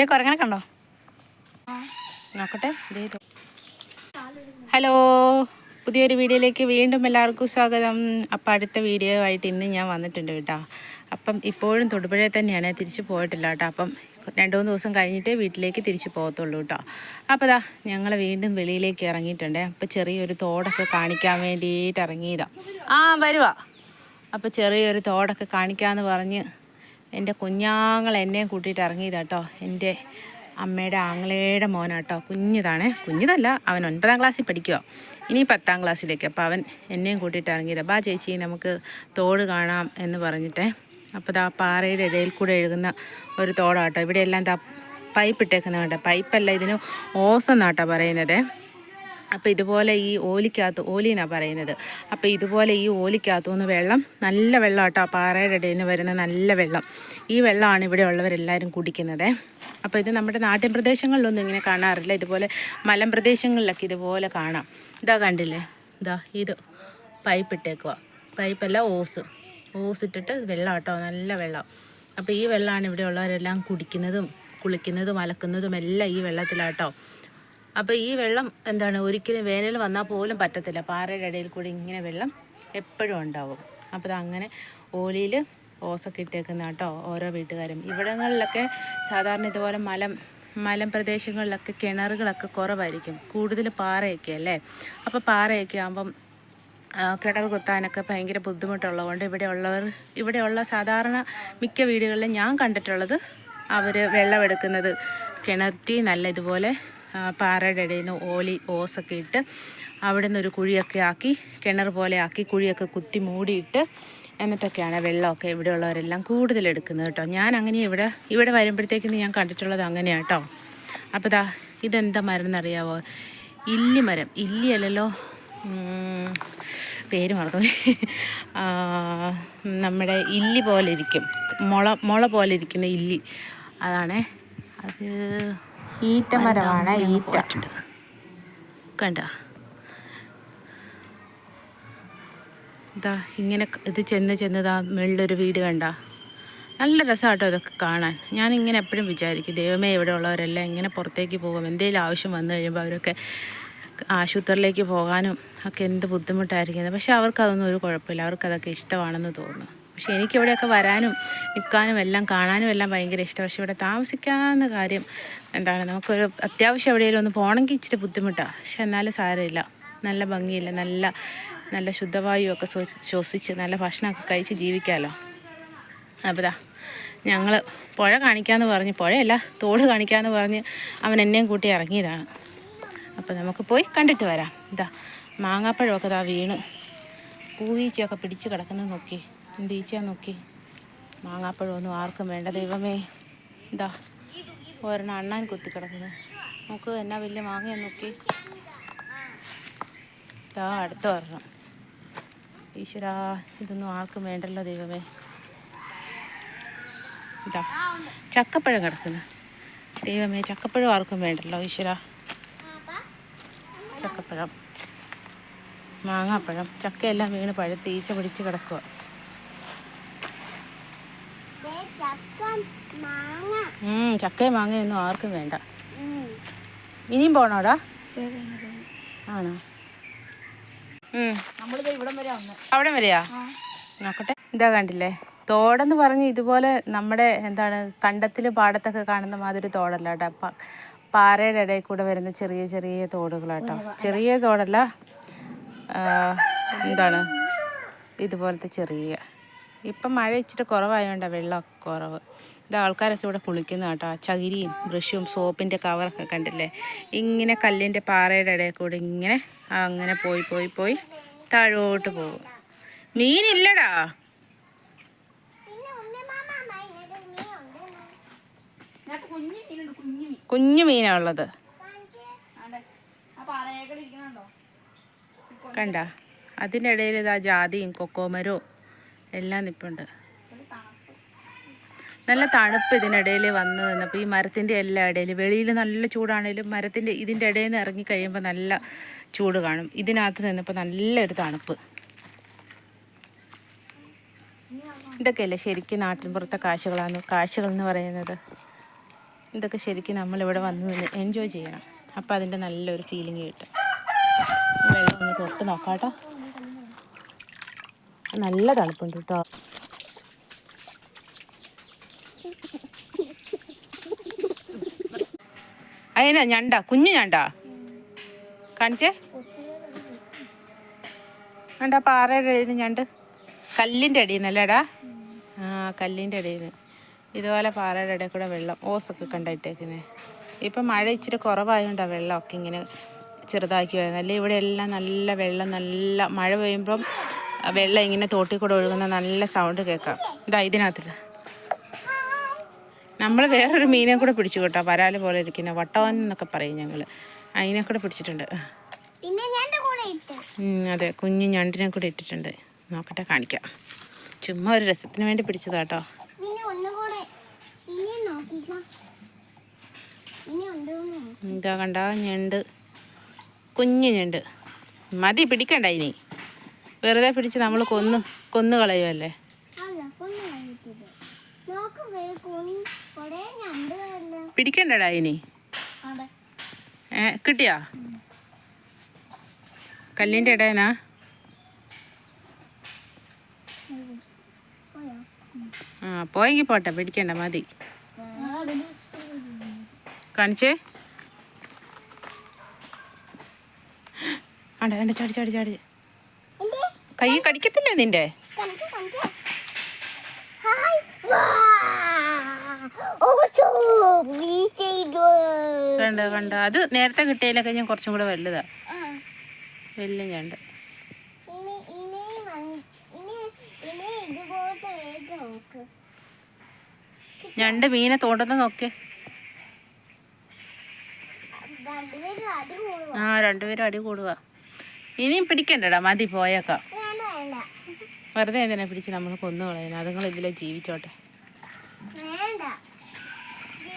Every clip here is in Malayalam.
ഇതേ കുരങ്ങനെ കണ്ടോ? നോക്കട്ടെ. ഹലോ, പുതിയൊരു വീഡിയോയിലേക്ക് വീണ്ടും എല്ലാവർക്കും സ്വാഗതം. അപ്പം അടുത്ത വീഡിയോ ആയിട്ട് ഇന്ന് ഞാൻ വന്നിട്ടുണ്ട് കേട്ടോ. അപ്പം ഇപ്പോഴും തൊടുപുഴയിൽ തന്നെയാണ്, തിരിച്ചു പോയിട്ടില്ല കേട്ടോ. അപ്പം 2-3 ദിവസം കഴിഞ്ഞിട്ടേ വീട്ടിലേക്ക് തിരിച്ചു പോകത്തുള്ളൂ കേട്ടോ. അപ്പോൾ ദാ ഞങ്ങൾ വീണ്ടും വെളിയിലേക്ക് ഇറങ്ങിയിട്ടുണ്ട്. അപ്പോൾ ചെറിയൊരു തോടൊക്കെ കാണിക്കാൻ വേണ്ടിയിട്ട് ഇറങ്ങിയതാണ്. വരുവാ. അപ്പോൾ ചെറിയൊരു തോടൊക്കെ കാണിക്കാമെന്ന് പറഞ്ഞ് എൻ്റെ കുഞ്ഞാങ്ങൾ എന്നെയും കൂട്ടിയിട്ട് ഇറങ്ങിയതാട്ടോ. എൻ്റെ അമ്മയുടെ ആങ്ങളയുടെ മോനാട്ടോ. കുഞ്ഞിതല്ല, അവൻ 9ാം ക്ലാസ്സിൽ പഠിക്കുക, ഇനി 10ാം ക്ലാസ്സിലേക്ക്. അപ്പോൾ അവൻ എന്നെയും കൂട്ടിയിട്ട് ഇറങ്ങിയതാണ്. ബാ ചേച്ചി, നമുക്ക് തോട് കാണാം എന്ന് പറഞ്ഞിട്ട്. അപ്പോൾ ദാ പാറയുടെ ഇടയിൽ കൂടെ ഒഴുകുന്ന ഒരു തോടാട്ടോ. ഇവിടെയെല്ലാം ദാ പൈപ്പ് ഇട്ടേക്കുന്നത് കേട്ടോ. പൈപ്പല്ല, ഇതിന് ഓസെന്നാട്ടോ പറയുന്നത്. അപ്പോൾ ഇതുപോലെ ഈ ഓലിയെന്നാണ് പറയുന്നത്. അപ്പോൾ ഇതുപോലെ ഈ ഓലിക്കകത്തുനിന്ന് വെള്ളം, നല്ല വെള്ളം കേട്ടോ, പാറയുടെ ഇടയിൽ നിന്ന് വരുന്ന നല്ല വെള്ളം. ഈ വെള്ളമാണ് ഇവിടെ ഉള്ളവരെല്ലാവരും കുടിക്കുന്നത്. അപ്പോൾ ഇത് നമ്മുടെ നാട്ടിൻ പ്രദേശങ്ങളിലൊന്നും ഇങ്ങനെ കാണാറില്ല. ഇതുപോലെ മലമ്പ്രദേശങ്ങളിലൊക്കെ ഇതുപോലെ കാണാം. ഇതാ കണ്ടില്ലേ, ഇത് പൈപ്പ് ഇട്ടേക്കുക. പൈപ്പല്ല, ഓസിട്ടിട്ട് വെള്ളം കേട്ടോ, നല്ല വെള്ളം. അപ്പോൾ ഈ വെള്ളമാണ് ഇവിടെ ഉള്ളവരെല്ലാം കുടിക്കുന്നതും കുളിക്കുന്നതും അലക്കുന്നതും എല്ലാം ഈ വെള്ളത്തിലാട്ടോ. അപ്പോൾ ഈ വെള്ളം ഒരിക്കലും വേനൽ വന്നാൽ പോലും പറ്റത്തില്ല. പാറയുടെ ഇടയിൽ കൂടി ഇങ്ങനെ വെള്ളം എപ്പോഴും ഉണ്ടാവും. അപ്പോൾ അങ്ങനെ ഓലിയിൽ ഓസൊക്കെ ഇട്ടേക്കുന്ന കേട്ടോ ഓരോ വീട്ടുകാരും. ഇവിടങ്ങളിലൊക്കെ സാധാരണ ഇതുപോലെ മലമ്പ്രദേശങ്ങളിലൊക്കെ കിണറുകളൊക്കെ കുറവായിരിക്കും, കൂടുതൽ പാറയൊക്കെ അല്ലേ. അപ്പോൾ പാറയൊക്കെ ആകുമ്പം കിണർ കുത്താനൊക്കെ ഭയങ്കര ബുദ്ധിമുട്ടുള്ളതുകൊണ്ട് ഇവിടെയുള്ള സാധാരണ മിക്ക വീടുകളിലും ഞാൻ കണ്ടിട്ടുള്ളത് അവർ വെള്ളമെടുക്കുന്നത് കിണറ്റി നല്ല ഇതുപോലെ പാറയുടെ ഇടയിൽ നിന്ന് ഓസൊക്കെ ഇട്ട് അവിടെ നിന്നൊരു കുഴിയൊക്കെ ആക്കി, കിണർ പോലെ ആക്കി കുഴിയൊക്കെ കുത്തി മൂടിയിട്ട് എന്നിട്ടൊക്കെയാണ് വെള്ളമൊക്കെ ഇവിടെയുള്ളവരെല്ലാം കൂടുതലെടുക്കുന്നത് കേട്ടോ. ഞാൻ അങ്ങനെ ഇവിടെ വരുമ്പോഴത്തേക്കും ഞാൻ കണ്ടിട്ടുള്ളത് അങ്ങനെയാണ് കേട്ടോ. അപ്പോൾ ദാ ഇതെന്താ മരം എന്നറിയാവോ? ഇല്ലിമരം. ഇല്ലിയല്ലല്ലോ, പേര് മറന്നു. നമ്മുടെ ഇല്ലി പോലെ ഇരിക്കും, മുള പോലെ ഇരിക്കുന്ന ഇല്ലി, അതാണേ. അത് ഈറ്റമരമാണ്. ഈറ്റ കണ്ട, ഇതാ ഇങ്ങനെ ഇത് ചെന്നതാ മുകളിലൊരു വീട് കണ്ട. നല്ല രസമാട്ടോ ഇതൊക്കെ കാണാൻ. ഞാനിങ്ങനെ എപ്പോഴും വിചാരിക്കും, ദൈവമേ ഇവിടെ ഉള്ളവരെല്ലാം ഇങ്ങനെ പുറത്തേക്ക് പോകും, എന്തെങ്കിലും ആവശ്യം വന്നു കഴിയുമ്പോൾ അവരൊക്കെ ആശുപത്രിയിലേക്ക് പോകാനും ഒക്കെ എന്ത് ബുദ്ധിമുട്ടായിരിക്കുന്നത്. പക്ഷെ അവർക്കതൊന്നും ഒരു കുഴപ്പമില്ല, അവർക്കതൊക്കെ ഇഷ്ടമാണെന്ന് തോന്നുന്നു. പക്ഷേ എനിക്കിവിടെയൊക്കെ വരാനും നിൽക്കാനും എല്ലാം കാണാനും എല്ലാം ഭയങ്കര ഇഷ്ടം. പക്ഷെ ഇവിടെ താമസിക്കാവുന്ന കാര്യം നമുക്കൊരു അത്യാവശ്യം എവിടെയെങ്കിലും ഒന്ന് പോകണമെങ്കിൽ ഇച്ചിരി ബുദ്ധിമുട്ടാണ്. പക്ഷെ എന്നാലും സാരമില്ല, നല്ല ഭംഗിയില്ല, നല്ല ശുദ്ധവായുവൊക്കെ ശ്വസിച്ച് നല്ല ഭക്ഷണമൊക്കെ കഴിച്ച് ജീവിക്കാമല്ലോ. അപ്പോൾ ഞങ്ങൾ പുഴ കാണിക്കാമെന്ന് പറഞ്ഞ്, പുഴയല്ല തോട് കാണിക്കാമെന്ന് പറഞ്ഞ് അവൻ എന്നെയും കൂട്ടി ഇറങ്ങിയതാണ്. അപ്പോൾ നമുക്ക് പോയി കണ്ടിട്ട് വരാം. മാങ്ങാപ്പഴമൊക്കെ വീണ് പൂവീച്ചയൊക്കെ പിടിച്ച് കിടക്കുന്നത് നോക്കി, എന്ത് ഈച്ചയാ നോക്കി. മാങ്ങാപ്പഴമൊന്നും ആർക്കും വേണ്ട, ദൈവമേ. ഒരെണ്ണം അണ്ണാൻ കുത്തി കിടക്കുന്നത് നോക്ക്, എന്നാ വലിയ മാങ്ങയെന്ന് നോക്കി. അടുത്ത ഒരെണ്ണം. ഈശ്വരാ, ഇതൊന്നും ആർക്കും വേണ്ടല്ലോ ദൈവമേ. ചക്കപ്പഴം കിടക്കുന്നു, ദൈവമേ. ചക്കപ്പഴം ആർക്കും വേണ്ടല്ലോ ഈശ്വരാ. ചക്കപ്പഴം, മാങ്ങാപ്പഴം, ചക്കയെല്ലാം വീണ് പഴുത്ത് ഈച്ച പിടിച്ച് കിടക്കുക. ചക്കയും മാങ്ങയൊന്നും ആർക്കും വേണ്ട. ഇനിയും പോണോടാ? ആണോ? അവിടെ വരെയാ? നോക്കട്ടെ. ഇതാ കണ്ടില്ലേ, തോടെന്ന് പറഞ്ഞ് ഇതുപോലെ നമ്മുടെ കണ്ടത്തിൽ പാടത്തൊക്കെ കാണുന്ന മാതിരി തോടല്ല കേട്ടോ. പാറയുടെ ഇടയിൽ കൂടെ വരുന്ന ചെറിയ ചെറിയ തോടുകളാട്ടോ. ചെറിയ തോടല്ല, ഇതുപോലത്തെ ചെറിയ. ഇപ്പം മഴ ഇച്ചിരി കുറവായതുകൊണ്ടാണ് വെള്ളമൊക്കെ കുറവ്. ആൾക്കാരൊക്കെ ഇവിടെ കുളിക്കുന്ന കേട്ടോ. ചകിരിയും ബ്രഷും സോപ്പിൻ്റെ കവറൊക്കെ കണ്ടില്ലേ, ഇങ്ങനെ കല്ലിൻ്റെ പാറയുടെ ഇടയിൽ കൂടെ ഇങ്ങനെ അങ്ങനെ പോയി താഴോട്ട് പോകും. മീനില്ലടാ, കുഞ്ഞു മീനാ ഉള്ളത്. കണ്ട, അതിൻ്റെ ഇടയിൽ ജാതിയും കൊക്കോമരവും എല്ലാം നിൽപ്പുണ്ട്. നല്ല തണുപ്പ് ഇതിനിടയിൽ വന്ന് നിന്നപ്പോൾ ഈ മരത്തിൻ്റെ എല്ലാ ഇടയിൽ, വെളിയിൽ നല്ല ചൂടാണേലും ഇതിൻ്റെ ഇടയിൽ നിന്ന് ഇറങ്ങിക്കഴിയുമ്പോൾ നല്ല ചൂട് കാണും. ഇതിനകത്ത് നിന്നപ്പോൾ നല്ലൊരു തണുപ്പ്. ഇതൊക്കെയല്ലേ ശരിക്കും നാട്ടിൻപുറത്തെ കാഴ്ചകളെന്ന് പറയുന്നത്. ഇതൊക്കെ ശരിക്കും നമ്മളിവിടെ വന്ന് എൻജോയ് ചെയ്യണം. അപ്പോൾ അതിൻ്റെ നല്ലൊരു ഫീലിംഗ് കിട്ടും. വെള്ളം ഒന്ന് തൊട്ട് നോക്കാം കേട്ടോ. നല്ല തണുപ്പുണ്ട് കേട്ടോ. അതിനാ ഞണ്ടാ, കുഞ്ഞു ഞണ്ടാ കാണിച്ചേ. ഞണ്ടാ പാറയുടെ അടിയിൽ നിന്ന് ഞണ്ട്, കല്ലിൻ്റെ അടിയിൽ നിന്നല്ലേടാ. ആ കല്ലിൻ്റെ അടിയിൽ നിന്ന് ഇതുപോലെ പാറയുടെ ഇടയിൽ കൂടെ വെള്ളം ഓസൊക്കെ കണ്ടിട്ടേക്കുന്നത്. ഇപ്പം മഴ ഇച്ചിരി കുറവായതുകൊണ്ടാണ് വെള്ളമൊക്കെ ഇങ്ങനെ ചെറുതാക്കി വരുന്നത്. അല്ലേ ഇവിടെ എല്ലാം നല്ല വെള്ളം, നല്ല മഴ പെയ്യുമ്പം വെള്ളം ഇങ്ങനെ തോട്ടിൽ കൂടെ ഒഴുകുന്ന നല്ല സൗണ്ട് കേൾക്കാം. ഇതിനകത്തില്ല. നമ്മൾ വേറൊരു മീനെ കൂടെ പിടിച്ചു കേട്ടോ, വരാല് പോലെ ഇരിക്കുന്ന വട്ടവൻ എന്നൊക്കെ പറയും ഞങ്ങൾ. അതിനെ കൂടെ പിടിച്ചിട്ടുണ്ട്. അതെ, കുഞ്ഞു ഞണ്ടിനെ കൂടെ ഇട്ടിട്ടുണ്ട്. നോക്കട്ടെ, കാണിക്കാം. ചുമ്മാ ഒരു രസത്തിന് വേണ്ടി പിടിച്ചതാ കേട്ടോ. ഇതാ കണ്ട ഞണ്ട്, കുഞ്ഞു ഞണ്ട്. മതി, പിടിക്കണ്ട ഇനി. വെറുതെ പിടിച്ച് നമ്മൾ കൊന്നു കളയുമല്ലേ. പിടിക്കണ്ടടാ ഇനി. കിട്ടിയാ? കല്ലിൻ്റെ ഇടേനാ? ആ പോയെങ്കിൽ പോട്ടെ, പിടിക്കണ്ട, മതി. കാണിച്ചേ. ആണ്ട എൻ്റെ ചാടി ചാടി ചാടി. കൈ കടിക്കത്തില്ലേ നിന്റെ? കണ്ട അത് നേരത്തെ കിട്ടിയതിലൊക്കെ ഞാൻ കുറച്ചും കൂടെ വലുതാ. വലിയ ഞണ്ട്. ഞണ്ട് മീനെ തോണ്ടുന്ന നോക്കേ. ആ രണ്ടുപേരും അടി കൂടുക. ഇനിയും പിടിക്കണ്ടടാ, മതി, പോയേക്കാം. വെറുതെ എന്തിനാ പിടിച്ച് നമ്മൾ കൊന്നു കളയുന്നത്? അതുങ്ങൾ ഇതിലെ ജീവിച്ചോട്ടെ.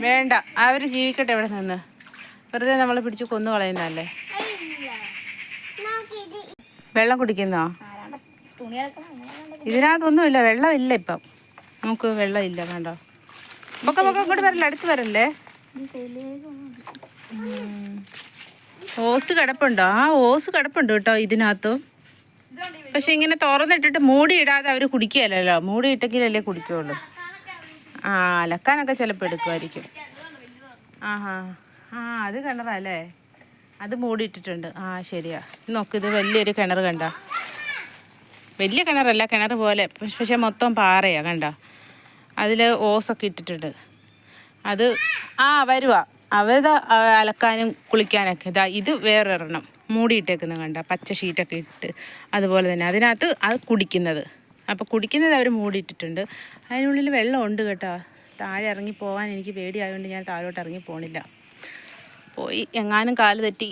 വേണ്ട, അവർ ജീവിക്കട്ടെ ഇവിടെ നിന്ന്. വെറുതെ നമ്മൾ പിടിച്ച് കൊന്നു കളയുന്നതല്ലേ. വെള്ളം കുടിക്കുന്നോ? ഇതിനകത്തൊന്നുമില്ല, വെള്ളമില്ല ഇപ്പം. നമുക്ക് വെള്ളമില്ല. കണ്ടോ, പൊക്ക ഇങ്ങോട്ട് വരല്ലേ, അടുത്ത് വരല്ലേ. ഓസ് കിടപ്പുണ്ടോ? ആ ഓസ് കിടപ്പുണ്ട് കേട്ടോ ഇതിനകത്തും. പക്ഷെ ഇങ്ങനെ തുറന്നിട്ടിട്ട് മൂടി ഇടാതെ അവർ കുടിക്കുകയല്ലോ. മൂടി ഇട്ടെങ്കിലല്ലേ കുടിക്കുകയുള്ളൂ. ആ അലക്കാനൊക്കെ ചിലപ്പോൾ എടുക്കുമായിരിക്കും. അത് കിണറല്ലേ, അത് മൂടിയിട്ടിട്ടുണ്ട്. ആ ശരിയാ. നോക്ക്, ഇത് വലിയൊരു കിണർ കണ്ട. വലിയ കിണറല്ല, കിണർ പോലെ, പക്ഷെ മൊത്തം പാറയാ കണ്ട. അതിൽ ഓസൊക്കെ ഇട്ടിട്ടുണ്ട്. അത് വരുവാ അവത് അലക്കാനും കുളിക്കാനൊക്കെ. ഇത് വേറൊരെണ്ണം മൂടിയിട്ടേക്കുന്നത് കണ്ട, പച്ച ഷീറ്റൊക്കെ ഇട്ട്. അതുപോലെ തന്നെ അതിനകത്ത് അത് കുടിക്കുന്നത്. അപ്പോൾ കുടിക്കുന്നത് അവർ മൂടിയിട്ടിട്ടുണ്ട്. അതിനുള്ളിൽ വെള്ളം ഉണ്ട് കേട്ടോ. താഴെ ഇറങ്ങി പോകാൻ എനിക്ക് പേടിയായതുകൊണ്ട് ഞാൻ താഴോട്ട് ഇറങ്ങി പോണില്ല. പോയി എങ്ങാനും കാല് തെറ്റി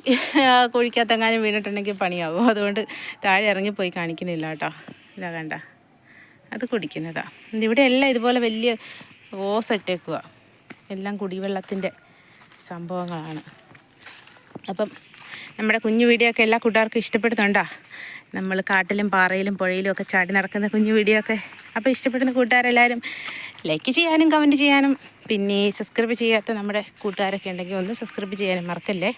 കുഴിക്കകത്തെങ്ങാനും വീണിട്ടുണ്ടെങ്കിൽ പണിയാകും. അതുകൊണ്ട് താഴെ ഇറങ്ങിപ്പോയി കാണിക്കുന്നില്ല കേട്ടോ. ഇതാ കണ്ട, അത് കുടിക്കുന്നതാ. ഇവിടെ എല്ലാം ഇതുപോലെ വലിയ ഓസ് ഇട്ടേക്കുക. എല്ലാം കുടിവെള്ളത്തിൻ്റെ സംഭവങ്ങളാണ്. അപ്പം നമ്മുടെ കുഞ്ഞു വീഡിയോ ഒക്കെ എല്ലാ കൂട്ടുകാർക്കും ഇഷ്ടപ്പെടുന്നുണ്ടോ? നമ്മൾ കാട്ടിലും പാറയിലും പുഴയിലും ഒക്കെ ചാടി നടക്കുന്ന കുഞ്ഞു വീഡിയോ ഒക്കെ. അപ്പോൾ ഇഷ്ടപ്പെടുന്ന കൂട്ടുകാരെല്ലാവരും ലൈക്ക് ചെയ്യാനും കമൻറ്റ് ചെയ്യാനും, പിന്നെ സബ്സ്ക്രൈബ് ചെയ്യാത്ത നമ്മുടെ കൂട്ടുകാരൊക്കെ ഉണ്ടെങ്കിൽ ഒന്ന് സബ്സ്ക്രൈബ് ചെയ്യാനും മറക്കല്ലേ.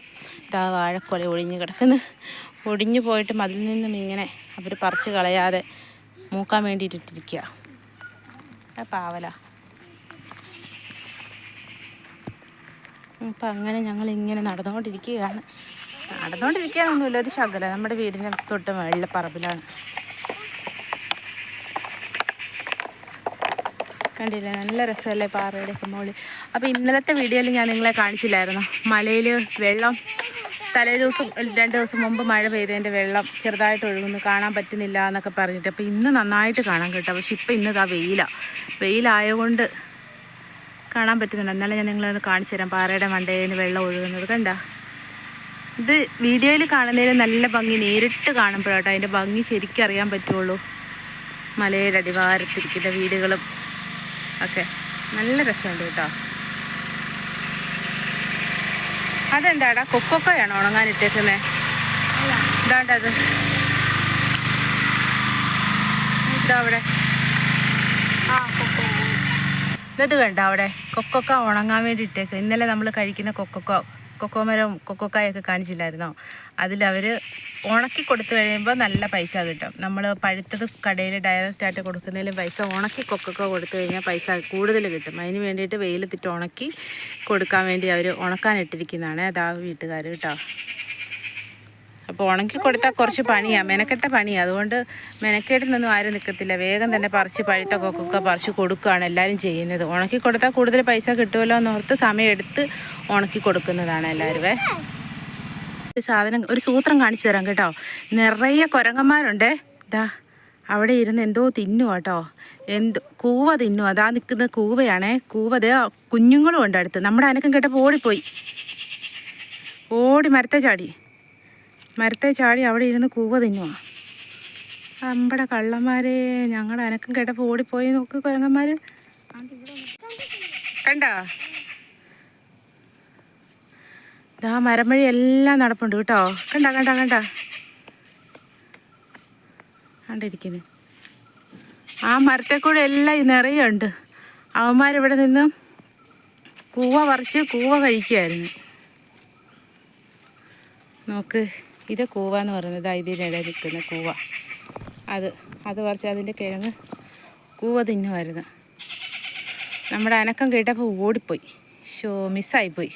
ഇതാ വാഴക്കൊല ഒഴിഞ്ഞ് കിടക്കുന്നു. ഒടിഞ്ഞു പോയിട്ട് അതിൽ നിന്നും ഇങ്ങനെ അവർ പറിച്ച് കളയാതെ മൂക്കാൻ വേണ്ടിയിട്ടിരിക്കുക. പാവല. അപ്പം അങ്ങനെ ഞങ്ങളിങ്ങനെ നടന്നുകൊണ്ടിരിക്കുകയാണൊന്നുമില്ല, ഒരു ശകല നമ്മുടെ വീടിൻ്റെ തൊട്ട് മേളിലെ പറമ്പിലാണ്. കണ്ടില്ലേ, നല്ല രസമല്ലേ പാറയുടെ ഒക്കെ മുകളിൽ. അപ്പോൾ ഇന്നലത്തെ വീഡിയോയിൽ ഞാൻ നിങ്ങളെ കാണിച്ചില്ലായിരുന്നു, മലയിൽ വെള്ളം തലേ ദിവസം 2 ദിവസം മുമ്പ് മഴ പെയ്തതിൻ്റെ വെള്ളം ചെറുതായിട്ട് ഒഴുകുന്നു, കാണാൻ പറ്റുന്നില്ല എന്നൊക്കെ പറഞ്ഞിട്ട്. അപ്പോൾ ഇന്ന് നന്നായിട്ട് കാണാൻ കേട്ടോ. പക്ഷെ ഇപ്പം ഇന്നിതാ വെയിലായതുകൊണ്ട് കാണാൻ പറ്റുന്നുണ്ട്. എന്നാലും ഞാൻ നിങ്ങളൊന്ന് കാണിച്ചു തരാം. പാറയുടെ മണ്ടയിൽ നിന്ന് വെള്ളം ഒഴുകുന്നത് കണ്ട. ഇത് വീഡിയോയിൽ കാണുന്നതിന് നല്ല ഭംഗി, നേരിട്ട് കാണുമ്പോഴാട്ടോ അതിൻ്റെ ഭംഗി ശരിക്കും അറിയാൻ പറ്റുള്ളൂ. മലയുടെ അടിവാരത്തിരിക്കുന്ന വീടുകളും ഒക്കെ നല്ല രസമുണ്ട് കേട്ടോ. അതെന്താടാ, കൊക്കൊക്കയാണോ ഉണങ്ങാനിട്ടേക്കുന്നത്? ഇതാണ്ടത് ഇതവിടെ ഇത് കണ്ടോ അവിടെ കൊക്കൊക്ക ഉണങ്ങാൻ വേണ്ടി ഇട്ടേക്ക്. ഇന്നലെ നമ്മൾ കഴിക്കുന്ന കൊക്കോമരം കൊക്കോക്കായൊക്കെ കാണിച്ചില്ലായിരുന്നോ? അതിലവർ ഉണക്കി കൊടുത്തു കഴിയുമ്പോൾ നല്ല പൈസ കിട്ടും. നമ്മൾ പഴുത്തത് കടയിൽ ഡയറക്റ്റായിട്ട് കൊടുക്കുന്നതിലും പൈസ, ഉണക്കി കൊക്കൊക്ക കൊടുത്തു കഴിഞ്ഞാൽ പൈസ കൂടുതൽ കിട്ടും. അതിന് വേണ്ടിയിട്ട് വെയിലത്തിട്ട് ഉണക്കി കൊടുക്കാൻ വേണ്ടി അവർ ഉണക്കാനിട്ടിരിക്കുന്നതാണ് അതാ വീട്ടുകാർ കേട്ടോ. അപ്പോൾ ഉണക്കി കൊടുത്താൽ കുറച്ച് പണിയാണ്, മെനക്കെട്ട പണിയാണ്. അതുകൊണ്ട് മെനക്കേട്ടിനൊന്നും ആരും നിൽക്കത്തില്ല. വേഗം തന്നെ പറിച്ച് പഴുത്ത കൊക്കൊക്കെ പറിച്ച് കൊടുക്കുകയാണ് എല്ലാവരും ചെയ്യുന്നത്. ഉണക്കി കൊടുത്താൽ കൂടുതൽ പൈസ കിട്ടുമല്ലോ എന്നോർത്ത് സമയമെടുത്ത് ഉണക്കി കൊടുക്കുന്നതാണ് എല്ലാവരും. ഒരു സൂത്രം കാണിച്ചു തരാം കേട്ടോ. നിറയെ കുരങ്ങന്മാരുണ്ടേ. ഇതാ അവിടെ ഇരുന്ന് എന്തോ തിന്നുക കേട്ടോ. കൂവ തിന്നു. അതാ നിൽക്കുന്ന കൂവയാണേ. കൂവത് കുഞ്ഞുങ്ങളും ഉണ്ട് അടുത്ത്. നമ്മുടെ അനക്കം കേട്ടപ്പോൾ ഓടി മരത്തെ ചാടി അവിടെ ഇരുന്ന് കൂവ തിന്നുക. നമ്മുടെ കള്ളന്മാരെ, ഞങ്ങളുടെ അനക്കം കേട്ടപ്പോൾ ഓടിപ്പോയി. നോക്ക് കുരങ്ങന്മാർ കണ്ടോ. ഇതാ മരം വഴി എല്ലാം നടപ്പുണ്ട് കേട്ടോ. കണ്ടിരിക്കുന്നു. ആ മരത്തെ കൂടെ എല്ലാം നിറയെ ഉണ്ട്. അവന്മാരിവിടെ നിന്ന് കൂവ പറിച്ച് കൂവ കഴിക്കുമായിരുന്നു. നോക്ക്, ഇത് കൂവ എന്ന് പറയുന്നത്. ഇതിനിടയിൽ നിൽക്കുന്ന കൂവ, അത് പറിച്ച് അതിൻ്റെ കിഴങ്ങ് കൂവ തിന്നുമായിരുന്നു. നമ്മുടെ അനക്കം കേട്ടപ്പോൾ ഓടിപ്പോയി. മിസ്സായിപ്പോയി.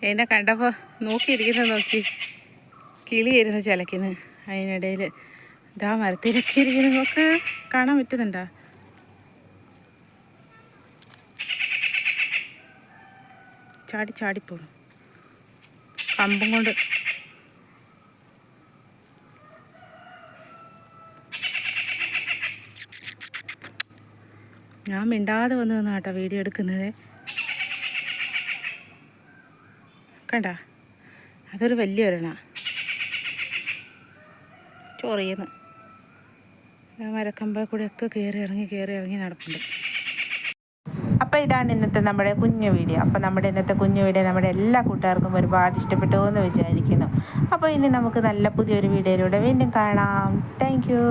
എന്നെ കണ്ടപ്പോൾ നോക്കി കിളിയായിരുന്നു ചിലയ്ക്കുന്നു. അതിനിടയിൽ ഇതാ മരത്തിലൊക്കെ ഇരിക്കുന്നു. നോക്ക്, കാണാൻ പറ്റുന്നുണ്ടോ? ചാടിപ്പോണം കമ്പും കൊണ്ട്. ഞാൻ മിണ്ടാതെ വന്ന് കേട്ടോ വീഡിയോ എടുക്കുന്നത്. കണ്ട, അതൊരു വലിയൊരെണ്ണ ചൊറിയുന്നു. മരക്കമ്പ കൂടെയൊക്കെ കയറി ഇറങ്ങി നടപ്പുണ്ട്. അപ്പോൾ ഇതാണ് ഇന്നത്തെ നമ്മുടെ കുഞ്ഞു വീഡിയോ. അപ്പോൾ നമ്മുടെ ഇന്നത്തെ കുഞ്ഞു വീഡിയോ നമ്മുടെ എല്ലാ കൂട്ടുകാർക്കും ഒരുപാട് ഇഷ്ടപ്പെട്ടു എന്ന് വിചാരിക്കുന്നു. അപ്പോൾ ഇനി നമുക്ക് നല്ല പുതിയൊരു വീഡിയോയിലൂടെ വീണ്ടും കാണാം. Thank you.